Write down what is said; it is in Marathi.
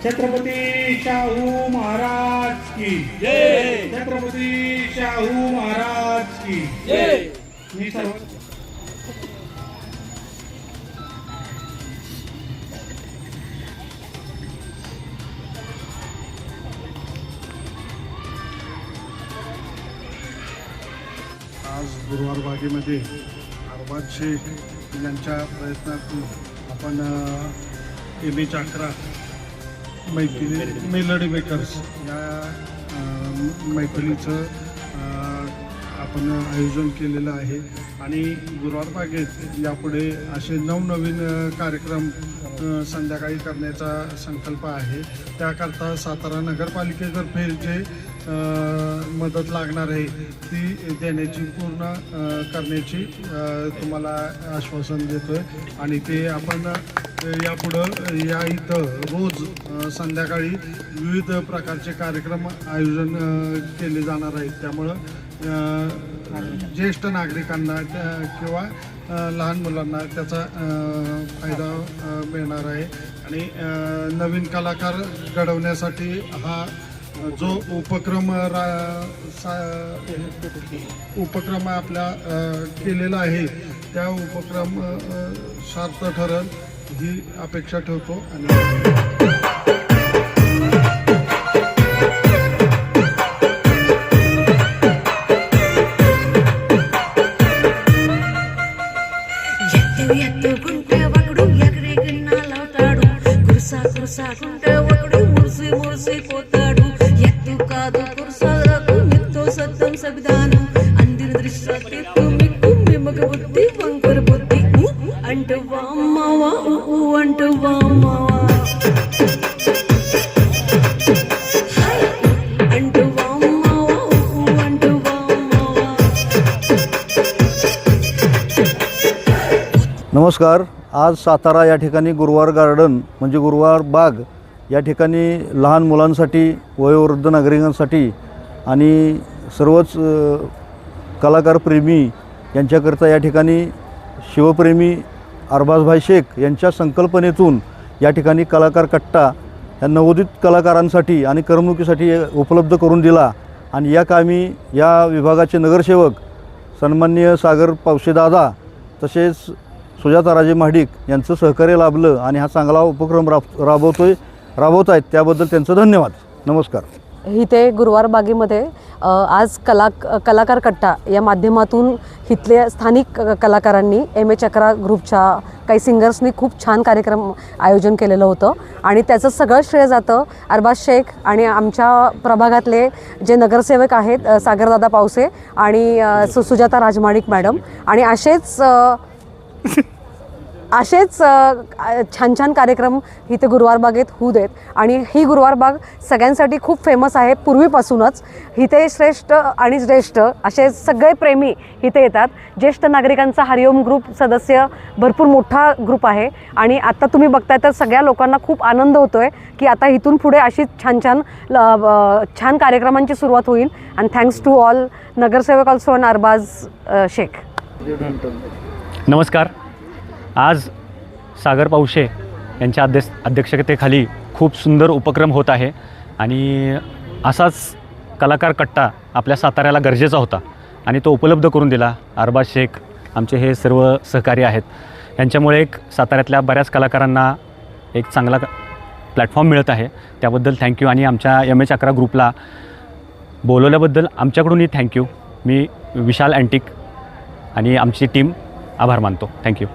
छत्रपती शाहू महाराज की जय। छत्रपती शाहू महाराज की जय। मी सर्व आज गुरुवार बागेमध्ये अरबाज शेख यांच्या प्रयत्नातून आपण एम.ए. चाकरा मेलडी मेकर्स या मैफिलीचं आपण आयोजन केलेलं आहे आणि गुरुवार बागेत यापुढे असे नवनवीन कार्यक्रम संध्याकाळी करण्याचा संकल्प आहे। त्याकरता सातारा नगरपालिकेतर्फे जे मदत लागणार आहे ती देण्याची पूर्ण करण्याची तुम्हाला आश्वासन देतोय आणि ते आपण यापुढं या इथं रोज संध्याकाळी विविध प्रकारचे कार्यक्रम आयोजन केले जाणार आहेत। त्यामुळं ज्येष्ठ नागरिकांना किंवा लहान मुलांना त्याचा फायदा मिळणार आहे आणि नवीन कलाकार घडवण्यासाठी हा जो उपक्रम आपल्या केलेला आहे त्या उपक्रम सार्थ ठरेल ही अपेक्षा ठेवतो आणि नमस्कार। आज सातारा या ठिकाणी गुरुवार गार्डन म्हणजे गुरुवार बाग या ठिकाणी लहान मुलांसाठी वयोवृद्ध नागरिकांसाठी आणि सर्वच कलाकारप्रेमी यांच्याकरता या ठिकाणी शिवप्रेमी अरबाजभाई शेख यांच्या संकल्पनेतून या ठिकाणी कलाकार कट्टा या नवोदित कलाकारांसाठी आणि करमणुकीसाठी उपलब्ध करून दिला आणि या कामी या विभागाचे नगरसेवक सन्माननीय सागर पावशेदादा तसेच सुजाता राजे महाडिक यांचं सहकार्य लाभलं आणि हा चांगला उपक्रम राबवत आहेत त्याबद्दल त्यांचं धन्यवाद। नमस्कार। इथे गुरुवार बागेमध्ये आज कलाकार कट्टा या माध्यमातून इथल्या स्थानिक कलाकारांनी एम.ए. चक्रा ग्रुपच्या काही सिंगर्सनी खूप छान कार्यक्रम आयोजन केलेलं होतं आणि त्याचं सगळं श्रेय जातं अरबाज शेख आणि आमच्या प्रभागातले जे नगरसेवक आहेत सागरदादा पावसे आणि सुजाता राजमाणिक मॅडम आणि असेच छान छान कार्यक्रम इथे गुरुवार बागेत होऊ देत आणि ही गुरुवार बाग सगळ्यांसाठी खूप फेमस आहे पूर्वीपासूनच। इथे श्रेष्ठ आणि ज्येष्ठ असे सगळे प्रेमी इथे येतात। ज्येष्ठ नागरिकांचा हरिओम ग्रुप सदस्य भरपूर मोठा ग्रुप आहे आणि आता तुम्ही बघताय तर सगळ्या लोकांना खूप आनंद होतोय की आता इथून पुढे अशी छान कार्यक्रमांची सुरुवात होईल आणि थँक्स टू ऑल नगरसेवक ऑल्सो आणि अरबाज शेख। नमस्कार। आज सागर पावशे यांच्या अध्यक्षतेखाली खूप सुंदर उपक्रम होत आहे आणि असाच कलाकार कट्टा आपल्या साताऱ्याला गरजेचा होता आणि तो उपलब्ध करून दिला अरबाज शेख आमचे हे सर्व सहकारी आहेत. यांच्यामुळे एक साताऱ्यातल्या बऱ्याच कलाकारांना एक चांगला प्लॅटफॉर्म मिळत आहे. त्याबद्दल थँक्यू. आणि आमच्या MH11 ग्रुपला बोलवल्याबद्दल आमच्याकडूनही थँक्यू. मी विशाल अँटिक आणि आमची टीम आभार मानतो. थँक्यू.